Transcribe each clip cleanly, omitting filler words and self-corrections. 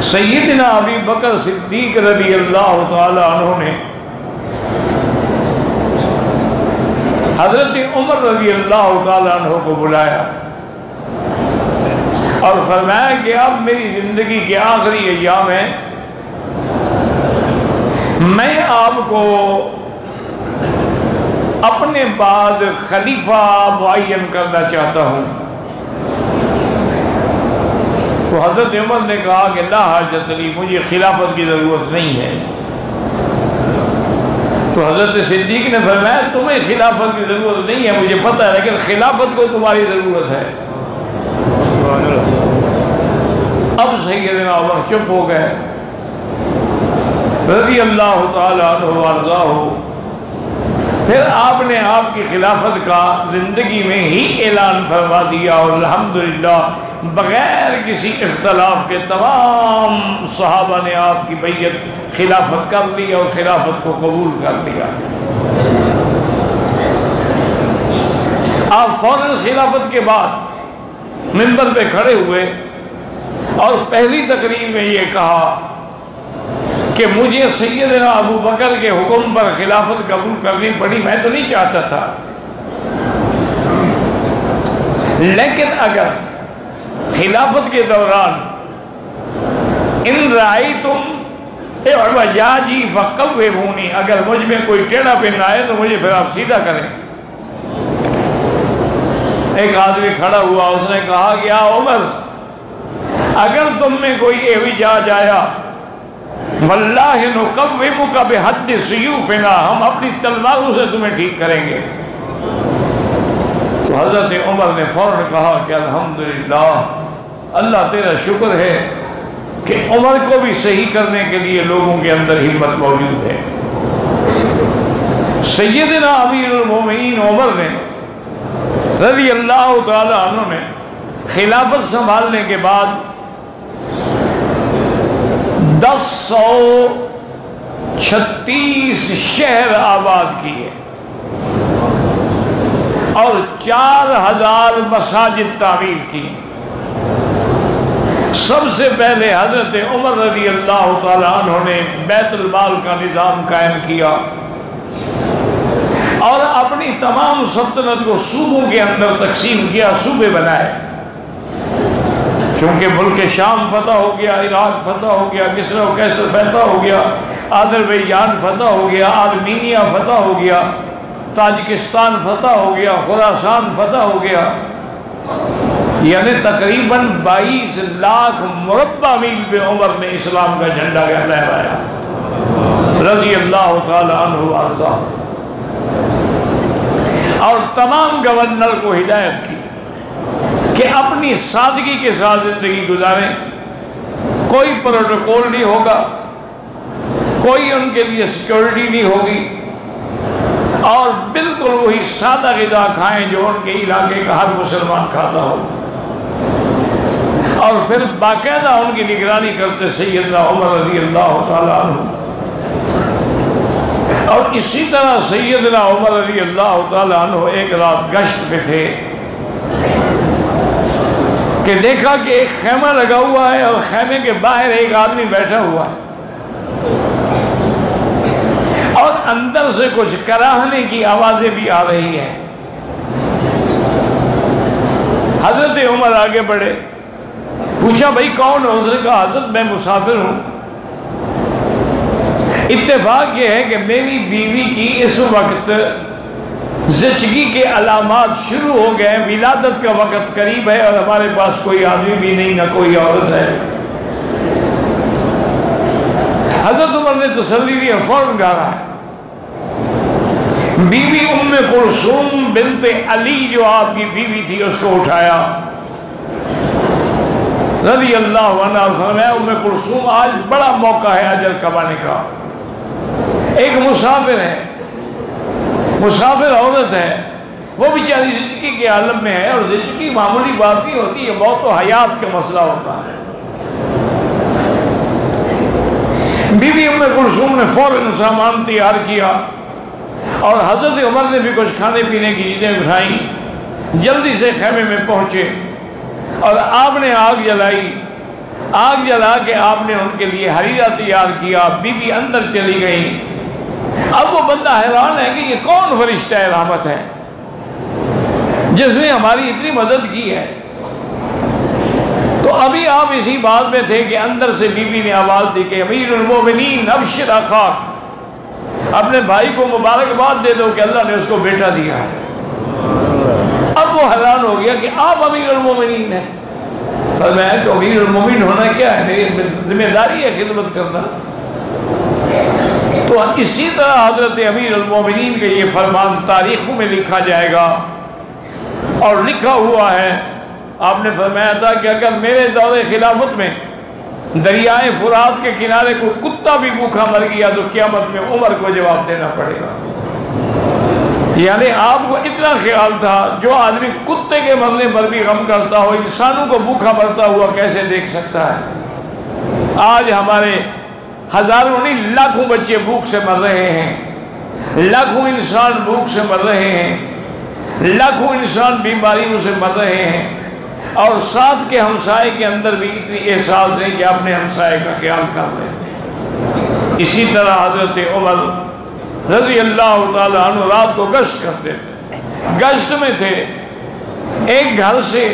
سیدنا ابی بکر صدیق رضی اللہ تعالی عنہ نے حضرت عمر رضی اللہ تعالی عنہ کو بلایا اور فرمایا کہ اب میری زندگی کے آخری ایام ہیں، میں آپ کو اپنے بعد خلیفہ معین کرنا چاہتا ہوں۔ تو حضرت عمر نے کہا کہ لا حاجت لی، مجھے خلافت کی ضرورت نہیں ہے۔ تو حضرت صدیق نے فرمایا تمہیں خلافت کی ضرورت نہیں ہے مجھے پتہ ہے، لیکن خلافت کو تمہاری ضرورت ہے۔ اب سیدنا عمر چپ ہو گئے رضی اللہ تعالی عنہ وارضاہ۔ پھر آپ نے آپ کی خلافت کا زندگی میں ہی اعلان فرما دیا، اور الحمدللہ بغیر کسی اختلاف کے تمام صحابہ نے آپ کی بیعت خلافت کر لی اور خلافت کو قبول کر لیا۔ آپ فوراً خلافت کے بعد منبر پہ کھڑے ہوئے اور پہلی تقریر میں یہ کہا کہ مجھے سیدنا ابو بکر کے حکم پر خلافت قبول کرنی پڑی، میں تو نہیں چاہتا تھا، لیکن اگر خلافت کے دوران ان رأیتم اعوجاجی فقومونی، اگر مجھ میں کوئی ٹیڑھا پن آئے تو مجھے پھر آپ سیدھا کریں۔ ایک آدمی کھڑا ہوا، اس نے کہا کہ یا عمر اگر تم میں کوئی اعوجاج آیا واللہ نقومک بحد سیوفنا، ہم اپنی تلواروں سے تمہیں ٹھیک کریں گے۔ تو حضرت عمر نے فوراً کہا کہ الحمدللہ، اللہ تیرا شکر ہے کہ عمر کو بھی صحیح کرنے کے لیے لوگوں کے اندر ہمت موجود ہے۔ سیدنا امیر المومنین عمر نے رضی اللہ تعالی عنہ نے خلافت سنبھالنے کے بعد 1036 شہر آباد کیے اور 4000 مساجد تعمیر کی۔ سب سے پہلے حضرت عمر رضی اللہ تعالی عنہ نے بیت المال کا نظام قائم کیا اور اپنی تمام سلطنت کو صوبوں کے اندر تقسیم کیا، صوبے بنائے۔ چونکہ ملک شام فتح ہو گیا، عراق فتح ہو گیا، کسرا و کیسر فتح ہو گیا، آذربائیجان فتح ہو گیا، آرمینیا فتح ہو گیا، تاجکستان فتح ہو گیا، خراسان فتح ہو گیا، یعنی تقریباً 22 لاکھ مربع میل پہ عمر نے اسلام کا جھنڈا لہرایا رضی اللہ تعالی عنہ وارضاہ، اور تمام گورنر کو ہدایت کی کہ اپنی سادگی کے ساتھ زندگی گزاریں، کوئی پروٹوکول نہیں ہوگا، کوئی ان کے لیے سیکورٹی نہیں ہوگی، اور بالکل وہی سادہ غذا کھائیں جو ان کے علاقے کا ہر مسلمان کھاتا ہو، اور پھر باقاعدہ ان کی نگرانی کرتے سیدنا عمر رضی اللہ تعالی عنہ۔ اور اسی طرح سیدنا عمر رضی اللہ تعالی عنہ ایک رات گشت پہ تھے کہ دیکھا کہ ایک خیمہ لگا ہوا ہے اور خیمے کے باہر ایک آدمی بیٹھا ہوا ہے اور اندر سے کچھ کراہنے کی آوازیں بھی آ رہی ہیں۔ حضرت عمر آگے بڑھے، پوچھا بھائی کون ہو؟ اس نے کہا حضرت میں مسافر ہوں، اتفاق یہ ہے کہ میری بیوی کی اس وقت زچگی کے علامات شروع ہو گئے، ولادت کا وقت قریب ہے اور ہمارے پاس کوئی آدمی بھی نہیں، نہ کوئی عورت ہے۔ حضرت عمر نے تسلی دی، فوراً کہا ہے بیوی ام کلثوم بنت علی جو آپ کی بیوی تھی اس کو اٹھایا رضی اللہ عنہ، فرمایا ام کلثوم آج بڑا موقع ہے اجر کمانے کا، ایک مسافر ہے، مسافر عورت ہے، وہ بیچاری زندگی کے عالم میں ہے، اور زندگی معمولی بات نہیں ہوتی ہے، موت و حیات کا مسئلہ ہوتا ہے۔ بی بی ام کلثوم نے فوراً سامان تیار کیا اور حضرت عمر نے بھی کچھ کھانے پینے کی چیزیں اٹھائیں، جلدی سے خیمے میں پہنچے اور آپ نے آگ جلائی آگ جلا کے آپ نے ان کے لیے حریرہ تیار کیا، بی بی اندر چلی گئی۔ اب وہ بندہ حیران ہے کہ یہ کون فرشتہ رحمت ہے جس نے ہماری اتنی مدد کی ہے؟ تو ابھی آپ اسی بات میں تھے کہ اندر سے بی بی نے آواز دی کہ امیر المومنین ابشر اخاک، اپنے بھائی کو مبارکباد دے دو کہ اللہ نے اس کو بیٹا دیا ہے۔ اب وہ حیران ہو گیا کہ آپ امیر المومنین ہیں۔ فرمایا کہ امیر المومنین ہونا کیا ہے؟ میری ذمہ داری ہے خدمت کرنا۔ تو اسی طرح حضرت امیر المومنین کا یہ فرمان تاریخوں میں لکھا جائے گا، اور لکھا ہوا ہے۔ آپ نے فرمایا تھا کہ اگر میرے دور خلافت میں دریائے فرات کے کنارے کو کتا بھی بھوکا مر گیا تو قیامت میں عمر کو جواب دینا پڑے گا۔ یعنی آپ کو اتنا خیال تھا، جو آدمی کتے کے مرنے پر بھی غم کرتا ہو، انسانوں کو بھوکا مرتا ہوا کیسے دیکھ سکتا ہے؟ آج ہمارے ہزاروں نہیں لاکھوں بچے بھوک سے مر رہے ہیں، لاکھوں انسان بھوک سے مر رہے ہیں، لاکھوں انسان بیماریوں سے مر رہے ہیں، اور ساتھ کے ہمسائے کے اندر بھی اتنی احساس نہیں کہ اپنے ہمسائے کا خیال کر رہے ہیں۔ اسی طرح حضرت عمر رضی اللہ تعالیٰ عنہ رات کو گشت کرتے تھے، گشت میں تھے، ایک گھر سے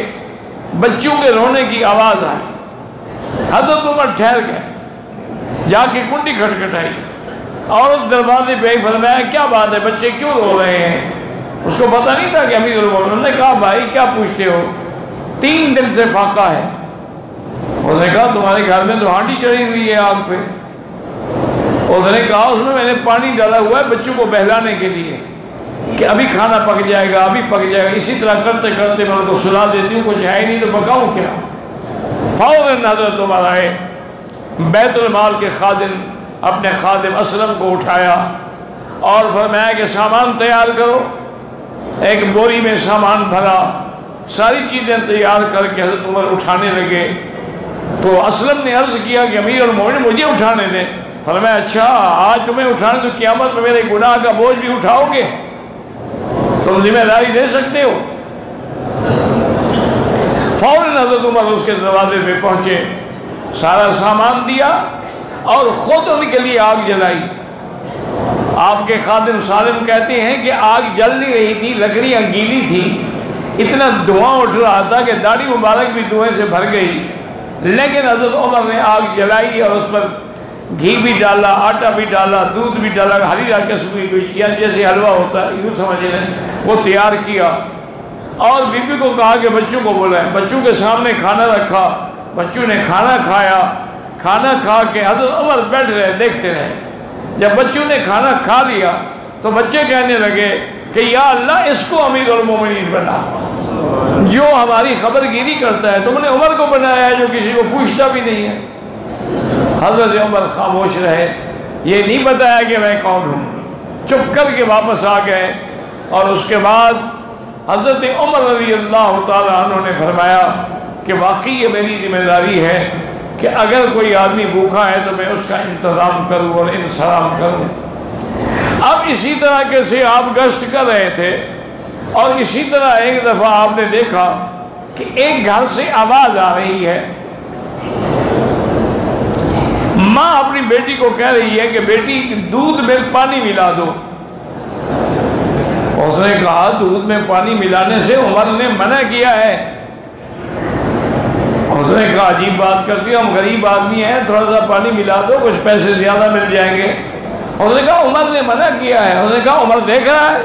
بچوں کے رونے کی آواز آئی۔ حضرت عمر ٹھہر گئے، جا کے کنڈی کھٹکھٹائی، عورت دروازے پہ فرمایا کیا بات ہے، بچے کیوں رو رہے ہیں؟ اس کو پتہ نہیں تھا کہ امیر المومنین نے کہا بھائی کیا پوچھتے ہو، 3 دن سے فاقہ ہے۔ اس نے کہا تمہارے گھر میں تو ہانڈی چڑھی ہوئی ہے آگ پہ۔ اس نے کہا اس میں نے پانی ڈالا ہوا ہے بچوں کو بہلانے کے لیے کہ ابھی کھانا پک جائے گا، ابھی پک جائے گا۔ اسی طرح کرتے کرتے میں ان کو سلا دیتی ہوں، کچھ ہے ہی نہیں تو پکاؤں کیا؟ فوراً حضرت عمر آئے، بیت المال کے خادم اپنے خادم اسلم کو اٹھایا اور فرمایا کہ سامان تیار کرو۔ ایک بوری میں سامان بھرا، ساری چیزیں تیار کر کے حضرت عمر اٹھانے لگے۔ تو اسلم نے عرض کیا کہ امیر المومنین مجھے اٹھانے دیں۔ فرمایا اچھا آج تمہیں اٹھانے تو قیامت میں میرے گناہ کا بوجھ بھی اٹھاؤ گے؟ تم ذمہ داری دے سکتے ہو؟ فوراً حضرت عمر اس کے دروازے پہ پہنچے، سارا سامان دیا اور خود ان کے لیے آگ جلائی۔ آپ کے خادم سالم کہتے ہیں کہ آگ جل نہیں رہی تھی، لکڑیاں گیلی تھی، اتنا دھواں اٹھ رہا تھا کہ داڑھی مبارک بھی دھوئیں سے بھر گئی، لیکن حضرت عمر نے آگ جلائی اور اس پر گھی بھی ڈالا، آٹا بھی ڈالا، دودھ بھی ڈالا، حریرہ قسم کی کوئی یا جیسے حلوہ ہوتا ہے یوں سمجھ لیں، وہ تیار کیا اور بی بی کو کہا کہ بچوں کو بلائیں۔ بچوں کے سامنے کھانا رکھا، بچوں نے کھانا کھایا۔ کھانا کھا کے حضرت عمر بیٹھ رہے دیکھتے رہے۔ جب بچوں نے کھانا کھا لیا تو بچے کہنے لگے کہ یا اللہ اس کو امیر المومنین بنا، جو ہماری خبر گیری کرتا ہے، تم نے عمر کو بنایا ہے جو کسی کو پوچھتا بھی نہیں ہے۔ حضرت عمر خاموش رہے، یہ نہیں بتایا کہ میں کون ہوں، چپ کر کے واپس آ گئے۔ اور اس کے بعد حضرت عمر رضی اللہ تعالیٰ عنہ نے فرمایا کہ واقعی یہ میری ذمہ داری ہے کہ اگر کوئی آدمی بھوکا ہے تو میں اس کا انتظام کروں اور انصراف کروں۔ اب اسی طرح کے سے آپ گشت کر رہے تھے اور اسی طرح ایک دفعہ آپ نے دیکھا کہ ایک گھر سے آواز آ رہی ہے، ماں اپنی بیٹی کو کہہ رہی ہے کہ بیٹی دودھ میں پانی ملا دو۔ اس نے کہا دودھ میں پانی ملانے سے عمر نے منع کیا ہے۔ اس نے کہا عجیب بات کرتی ہو، ہم غریب آدمی ہیں، تھوڑا سا پانی ملا دو، کچھ پیسے زیادہ مل جائیں گے۔ اس نے کہا عمر نے منع کیا ہے۔ اس نے کہا عمر دیکھ رہا ہے؟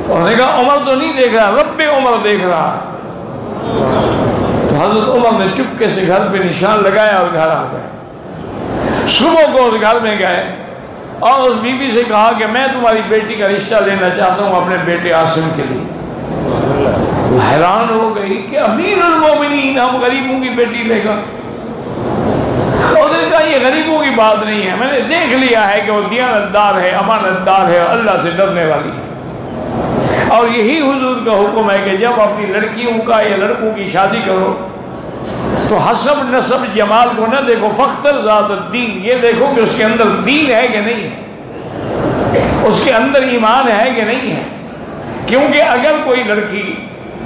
اس نے کہا عمر تو نہیں دیکھ رہا، رب عمر دیکھ رہا۔ تو حضرت عمر نے چپکے سے گھر پہ نشان لگایا اور گھر آ گئے۔ صبح کو اس گھر میں گئے اور اس بی بی سے کہا کہ میں تمہاری بیٹی کا رشتہ لینا چاہتا ہوں اپنے بیٹے عاصم کے لیے۔ وہ حیران ہو گئی کہ امیر المومنین ہم غریبوں کی بیٹی لے گا۔ اس نے کہا یہ غریبوں کی بات نہیں ہے، میں نے دیکھ لیا ہے کہ وہ دیانت دار ہے، امانت دار ہے، اللہ سے ڈرنے والی ہے، اور یہی حضور کا حکم ہے کہ جب اپنی لڑکیوں کا یا لڑکوں کی شادی کرو تو حسب نسب جمال کو نہ دیکھو، فختر ذات الدین، یہ دیکھو کہ اس کے اندر دین ہے کہ نہیں ہے، اس کے اندر ایمان ہے کہ نہیں ہے۔ کیونکہ اگر کوئی لڑکی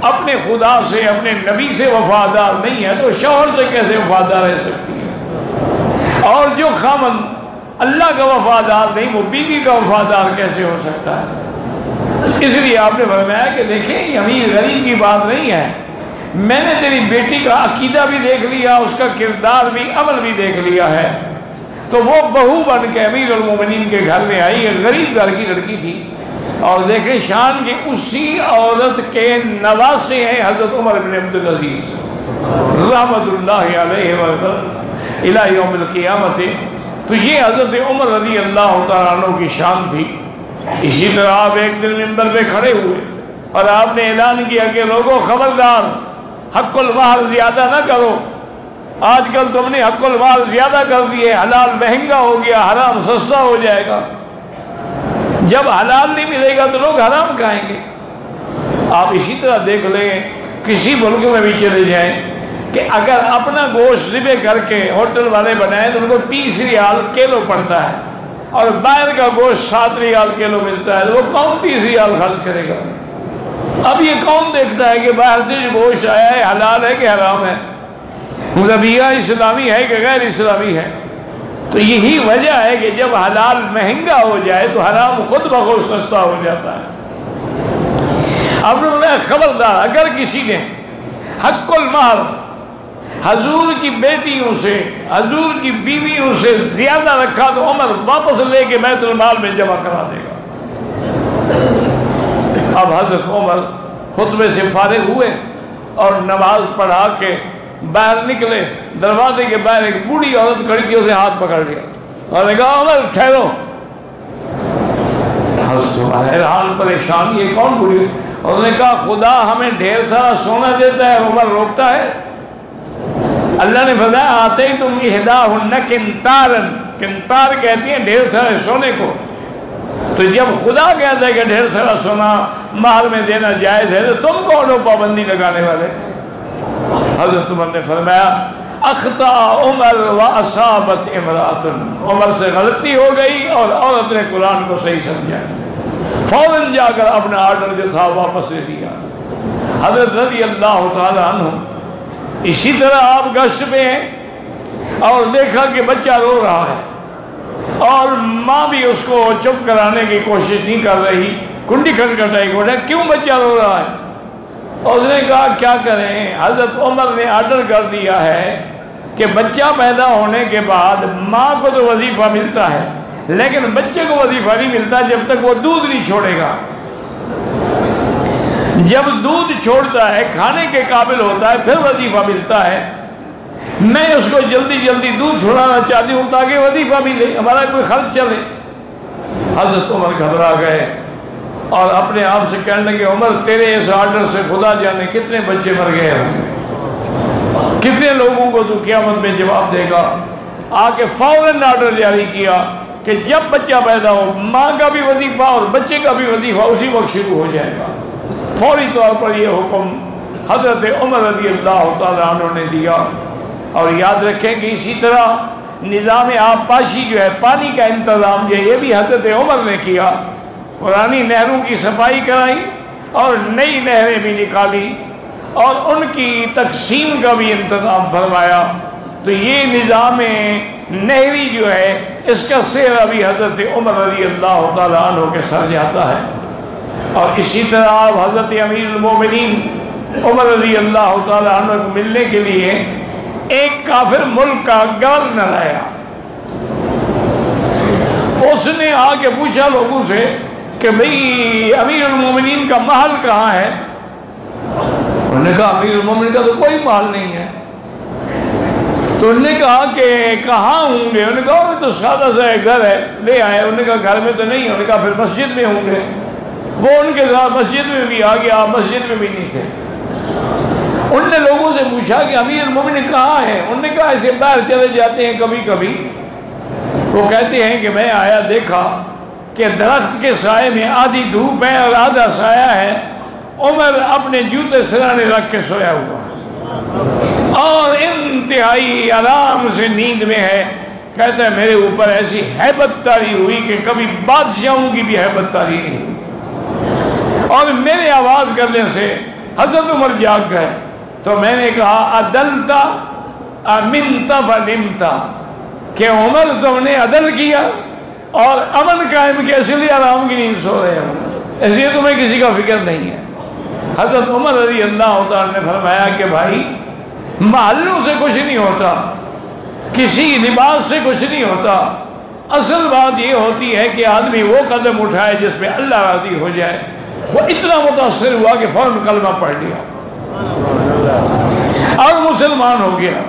اپنے خدا سے اپنے نبی سے وفادار نہیں ہے تو شوہر سے کیسے وفادار رہ سکتی ہے؟ اور جو خاوند اللہ کا وفادار نہیں وہ بیوی کا وفادار کیسے ہو سکتا ہے؟ اس لیے آپ نے فرمایا کہ دیکھیں یہ امیر غریب کی بات نہیں ہے، میں نے تیری بیٹی کا عقیدہ بھی دیکھ لیا، اس کا کردار بھی عمل بھی دیکھ لیا ہے، تو وہ بہو بن کے امیر المومنین کے گھر میں آئی، ایک غریب گھر کی لڑکی تھی، اور دیکھیں شان کی اسی عورت کے نواسے ہیں حضرت عمر بن عبدالعزیز رحمت اللہ علیہ وسلم الہ یوم القیامت۔ تو یہ حضرت عمر رضی اللہ تعالیٰ عنہ کی شان تھی۔ اسی طرح آپ ایک دن منبر پہ کھڑے ہوئے اور آپ نے اعلان کیا کہ لوگوں خبردار حق المال زیادہ نہ کرو، آج کل تم نے حق المال زیادہ کر دیے، حلال مہنگا ہو گیا، حرام سستا ہو جائے گا، جب حلال نہیں ملے گا تو لوگ حرام کھائیں گے۔ آپ اسی طرح دیکھ لیں کسی ملک میں بھی چلے جائیں کہ اگر اپنا گوشت ذبح کر کے ہوٹل والے بنائیں تو ان کو 30 ریال کلو پڑتا ہے، اور باہر کا گوشت 7 ریال کلو ملتا ہے، تو وہ کون 30 ریال خرچ کرے گا؟ اب یہ کون دیکھتا ہے کہ باہر سے جو گوشت آیا ہے حلال ہے کہ حرام ہے، ذبیحہ اسلامی ہے کہ غیر اسلامی ہے؟ تو یہی وجہ ہے کہ جب حلال مہنگا ہو جائے تو حرام خود بخود سستا ہو جاتا ہے۔ اب خبردار اگر کسی نے حق المال حضور کی بیٹیوں سے حضور کی بیویوں سے زیادہ رکھا تو عمر واپس لے کے بیت المال میں جمع کرا دے گا۔ اب حضرت عمر خطبے سے فارغ ہوئے اور نماز پڑھا کے باہر نکلے، دروازے کے باہر ایک بوڑھی عورت کھڑی تھی، اسے ہاتھ پکڑ لیا اور نے کہا عمر ٹھہرو۔ حیران پریشان یہ کون بوڑھی؟ اور نے کہا خدا ہمیں ڈھیر سارا سونا دیتا ہے، عمر روکتا ہے؟ اللہ نے فرمایا آتیتم احداہن قنطارا، قنطار کہتی ہیں ڈھیر سارے سونے کو، تو جب خدا کہتا ہے کہ ڈھیر سارا سونا مہر میں دینا جائز ہے تو تم کون ہو پابندی لگانے والے؟ حضرت عمر نے فرمایا اخطا عمر واصابت امرأۃ، عمر سے غلطی ہو گئی اور عورت نے قرآن کو صحیح سمجھا، فوراً جا کر اپنا آرڈر جو تھا واپس لے لیا۔ حضرت رضی اللہ تعالی عنہ اسی طرح آپ گشت پہ ہیں اور دیکھا کہ بچہ رو رہا ہے اور ماں بھی اس کو چپ کرانے کی کوشش نہیں کر رہی، کنڈی کھٹکھٹائی کو، کیوں بچہ رو رہا ہے؟ اور اس نے کہا کیا کریں، حضرت عمر نے آرڈر کر دیا ہے کہ بچہ پیدا ہونے کے بعد ماں کو تو وظیفہ ملتا ہے لیکن بچے کو وظیفہ نہیں ملتا جب تک وہ دودھ نہیں چھوڑے گا۔ جب دودھ چھوڑتا ہے کھانے کے قابل ہوتا ہے پھر وظیفہ ملتا ہے۔ میں اس کو جلدی جلدی دودھ چھوڑانا چاہتی ہوں تاکہ وظیفہ ملے، ہمارا کوئی خرچ چلے۔ حضرت عمر گھبرا گئے اور اپنے آپ سے کہنے لگے عمر تیرے اس آرڈر سے خدا جانے کتنے بچے مر گئے ہوں، کتنے لوگوں کو تو قیامت میں جواب دے گا۔ آ کے فوراً آرڈر جاری کیا کہ جب بچہ پیدا ہو ماں کا بھی وظیفہ اور بچے کا بھی وظیفہ اسی وقت شروع ہو جائے گا۔ فوری طور پر یہ حکم حضرت عمر رضی اللہ تعالیٰ عنہ نے دیا۔ اور یاد رکھیں کہ اسی طرح نظام آبپاشی جو ہے، پانی کا انتظام جو ہے، یہ بھی حضرت عمر نے کیا۔ پرانی نہروں کی صفائی کرائی اور نئی نہریں بھی نکالی اور ان کی تقسیم کا بھی انتظام فرمایا۔ تو یہ نظام نہری جو ہے اس کا سہرا بھی حضرت عمر رضی اللہ تعالیٰ عنہ کے سر جاتا ہے۔ اور اسی طرح آپ حضرت امیر المومنین عمر رضی اللہ تعالیٰ عنہ کو ملنے کے لیے ایک کافر ملک کا گورنر آیا، اس نے آ کے پوچھا لوگوں سے کہ بھئی امیر المومنین کا محل کہاں ہے؟ انہوں نے کہا امیر المومنین کا تو کوئی محل نہیں ہے۔ تو انہوں نے کہا کہ کہاں ہوں گے؟ انہوں نے کہا وہ تو سادہ سا ایک گھر ہے، لے آئے۔ انہوں نے کہا گھر میں تو نہیں، انہوں نے کہا پھر مسجد میں ہوں گے۔ وہ ان کے ساتھ مسجد میں بھی آ گیا، آپ مسجد میں بھی نہیں تھے۔ انہوں نے لوگوں سے پوچھا کہ امیر المومنین کہاں ہے؟ انہوں نے کہا ایسے باہر چلے جاتے ہیں کبھی کبھی۔ وہ کہتے ہیں کہ میں آیا دیکھا کہ درخت کے سائے میں آدھی دھوپ ہے اور آدھا سایہ ہے، عمر اپنے جوتے سرانے رکھ کے سویا ہوا اور انتہائی آرام سے نیند میں ہے۔ کہتا ہے میرے اوپر ایسی ہیبت طاری ہوئی کہ کبھی بادشاہوں کی بھی ہیبت طاری نہیں ہوئی، اور میرے آواز کرنے سے حضرت عمر جاگ گئے تو میں نے کہا عدلتا امنتا فنمتا، کہ عمر تم نے عدل کیا اور امن قائم کیا، اس لیے آرام کی نیند سو رہے ہیں، اس لیے تمہیں کسی کا فکر نہیں ہے۔ حضرت عمر رضی اللہ تعالیٰ نے فرمایا کہ بھائی محلوں سے کچھ نہیں ہوتا، کسی لباس سے کچھ نہیں ہوتا، اصل بات یہ ہوتی ہے کہ آدمی وہ قدم اٹھائے جس پہ اللہ راضی ہو جائے۔ وہ اتنا متاثر ہوا کہ فوراً کلمہ پڑھ لیا اور مسلمان ہو گیا۔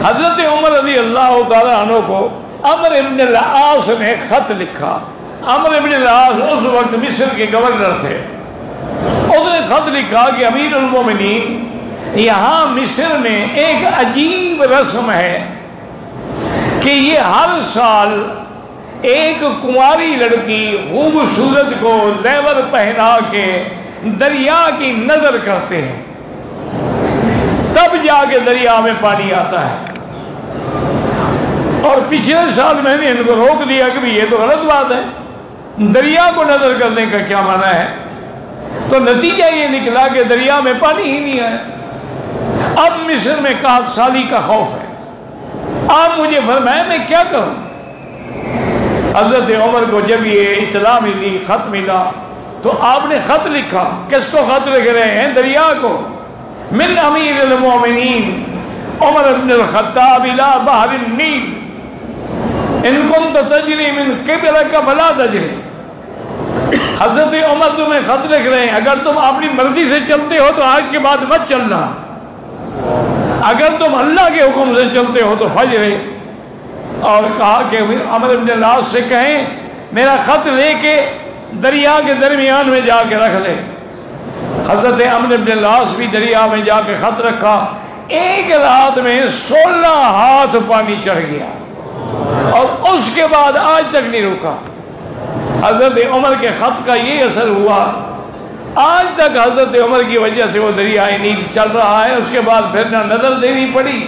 حضرت عمر رضی اللہ تعالیٰ عنہ کو عمرو ابن العاص نے خط لکھا۔ عمرو ابن العاص اس وقت مصر کے گورنر تھے۔ اس نے خط لکھا کہ امیر المومنین، یہاں مصر میں ایک عجیب رسم ہے کہ یہ ہر سال ایک کنواری لڑکی خوبصورت کو زیور پہنا کے دریا کی نظر کرتے ہیں، تب جا کے دریا میں پانی آتا ہے۔ اور پچھلے سال میں نے ان کو روک دیا کہ یہ تو غلط بات ہے، دریا کو نظر کرنے کا کیا معنی ہے؟ تو نتیجہ یہ نکلا کہ دریا میں پانی ہی نہیں آیا۔ اب مصر میں قحط سالی کا خوف ہے۔ آپ مجھے فرمائیں میں کیا کروں؟ حضرت عمر کو جب یہ اطلاع ملی، خط ملا، تو آپ نے خط لکھا۔ کس کو خط لکھ رہے ہیں؟ دریا کو۔ من امیر المومنین عمر بن الخطاب الى بحر النیل ان کنت تجری من قبلک فلا تجری۔ حضرت عمر تمہیں خط لکھ رہے ہیں، اگر تم اپنی مرضی سے چلتے ہو تو آج کے بعد مت چلنا، اگر تم اللہ کے حکم سے چلتے ہو تو فجرے۔ اور کہا کہ عمرو بن العاص سے کہیں میرا خط لے کے دریا کے درمیان میں جا کے رکھ لے۔ حضرت عمرو بن العاص بھی دریا میں جا کے خط رکھا۔ ایک رات میں 16 ہاتھ پانی چڑھ گیا اور اس کے بعد آج تک نہیں رکا۔ حضرت عمر کے خط کا یہ اثر ہوا، آج تک حضرت عمر کی وجہ سے وہ دریائے نیل چل رہا ہے۔ اس کے بعد پھر نہ نظر دینی پڑی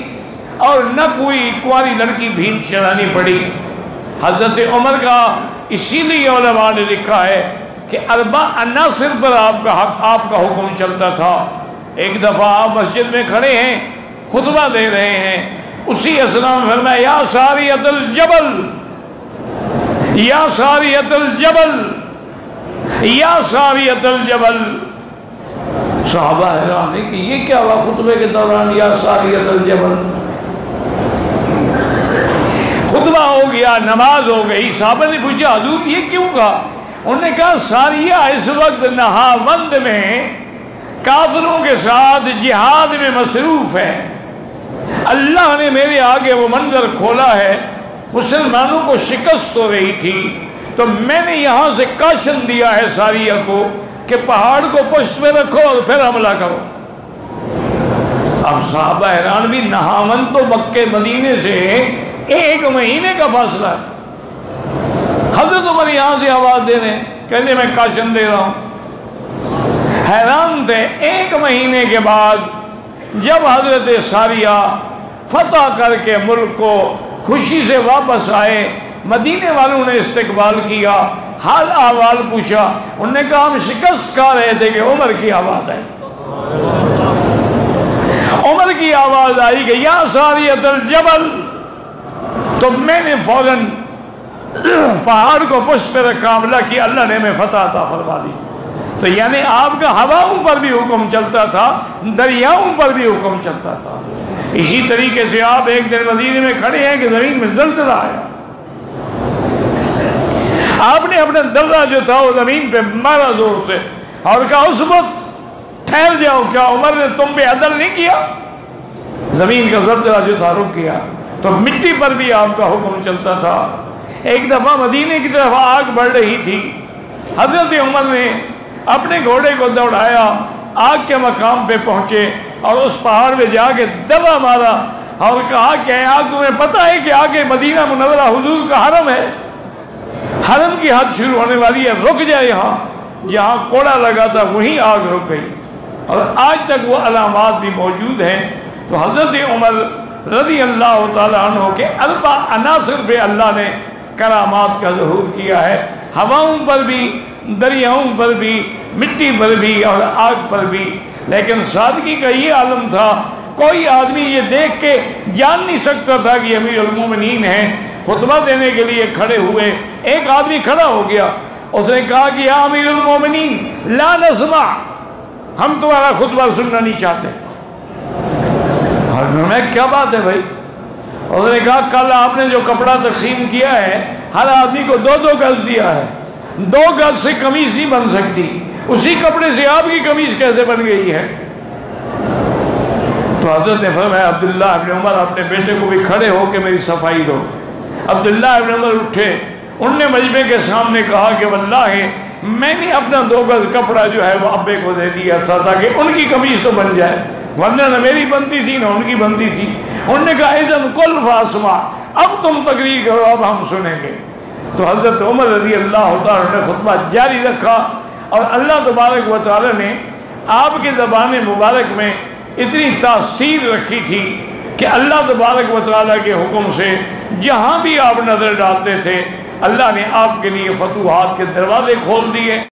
اور نہ کوئی کنواری لڑکی بھینٹ چڑھانی پڑی۔ حضرت عمر کا اسی لیے علماء نے لکھا ہے کہ 4 عناصر پر آپ کا حکم چلتا تھا۔ ایک دفعہ آپ مسجد میں کھڑے ہیں، خطبہ دے رہے ہیں، اسی اثناء میں فرمایا یا ساریۃ الجبل، یا ساریۃ الجبل، یا ساریۃ الجبل۔ صحابہ حیران ہیں کہ یہ کیا ہوا خطبے کے دوران یا ساریۃ الجبل؟ خطبہ ہو گیا، نماز ہو گئی، صحابہ نے پوچھا حضور یہ کیوں کہا؟ انہوں نے کہا ساریہ اس وقت نہاوند میں کافروں کے ساتھ جہاد میں مصروف ہے، اللہ نے میرے آگے وہ منظر کھولا ہے، مسلمانوں کو شکست ہو رہی تھی تو میں نے یہاں سے کاشن دیا ہے ساریہ کو کہ پہاڑ کو پشت پہ رکھو اور پھر حملہ کرو۔ اب صحابہ حیران بھی، نہاون تو مکے مدینے سے 1 مہینے کا فاصلہ ہے۔ حضرت عمر یہاں سے آواز دے رہے ہیں، کہتے میں کاشن دے رہا ہوں۔ حیران تھے۔ 1 مہینے کے بعد جب حضرت ساریہ فتح کر کے ملک کو خوشی سے واپس آئے، مدینے والوں نے استقبال کیا، حال احوال پوچھا، انہوں نے کہا ہم شکست کھا رہے تھے کہ عمر کی آواز آئی۔ عمر کی آواز آئی کہ یا ساریۃ الجبل، تو میں نے فوراً پہاڑ کو پشت پہ رکھا، حملہ کیا، اللہ نے ہمیں فتح عطا فرما دی۔ تو یعنی آپ کا ہواؤں پر بھی حکم چلتا تھا، دریاؤں پر بھی حکم چلتا تھا۔ اسی طریقے سے آپ ایک دن مدینے میں کھڑے ہیں کہ زمین میں زلزلہ آیا، آپ نے اپنا درہ جو تھا وہ زمین پہ مارا زور سے اور کہا اس وقت ٹھہر جاؤ، کیا عمر نے تم پہ عدل نہیں کیا؟ زمین کا زلزلہ جو تھا رک گیا۔ تو مٹی پر بھی آپ کا حکم چلتا تھا۔ ایک دفعہ مدینے کی طرف آگ بڑھ رہی تھی، حضرت عمر نے اپنے گھوڑے کو دوڑایا، آگ کے مقام پہ پہنچے اور اس پہاڑ پہ جا کے دبا مارا اور کہا کہ آگ تمہیں پتہ ہے کہ آگے مدینہ منورہ حضور کا حرم ہے، حرم کی حد شروع ہونے والی ہے، رک جائے یہاں۔ جہاں کوڑا لگا تھا وہیں آگ رک گئی اور آج تک وہ علامات بھی موجود ہیں۔ تو حضرت عمر رضی اللہ تعالیٰ عنہ کے 4 عناصر پہ اللہ نے کرامات کا ظہور کیا ہے، ہواؤں پر بھی، دریاؤں پر بھی، مٹی پر بھی اور آگ پر بھی۔ لیکن سادگی کا یہ عالم تھا، کوئی آدمی یہ دیکھ کے جان نہیں سکتا تھا کہ امیر المومنین ہیں۔ خطبہ دینے کے لیے کھڑے ہوئے، ایک آدمی کھڑا ہو گیا، اس نے کہا کہ یا امیر المومنین لا نسمع، ہم تمہارا خطبہ سننا نہیں چاہتے۔ میں کیا بات ہے بھائی؟ اس نے کہا کل آپ نے جو کپڑا تقسیم کیا ہے ہر آدمی کو 2 گز دیا ہے، 2 گز سے قمیض نہیں بن سکتی، اسی کپڑے سے آپ کی قمیض کیسے بن گئی ہے؟ تو حضرت نے فرمایا عبداللہ ابن عمر اپنے بیٹے کو بھی کھڑے ہو کے میری صفائی دو۔ عبداللہ ابن عمر اٹھے، انہوں نے مجمع کے سامنے کہا کہ واللہ میں نے اپنا 2 گز کپڑا جو ہے وہ ابے کو دے دیا تھا تاکہ ان کی قمیض تو بن جائے، ورنہ نہ میری بنتی تھی نہ ان کی بنتی تھی۔ انہوں نے کہا اذن قل فاسمع، اب تم تقریر کرو، اب ہم سنیں گے۔ تو حضرت عمر رضی اللہ تعالیٰ نے خطبہ جاری رکھا، اور اللہ تبارک و تعالیٰ نے آپ کی زبان مبارک میں اتنی تاثیر رکھی تھی کہ اللہ تبارک و تعالیٰ کے حکم سے جہاں بھی آپ نظر ڈالتے تھے اللہ نے آپ کے لیے فتوحات کے دروازے کھول دیے۔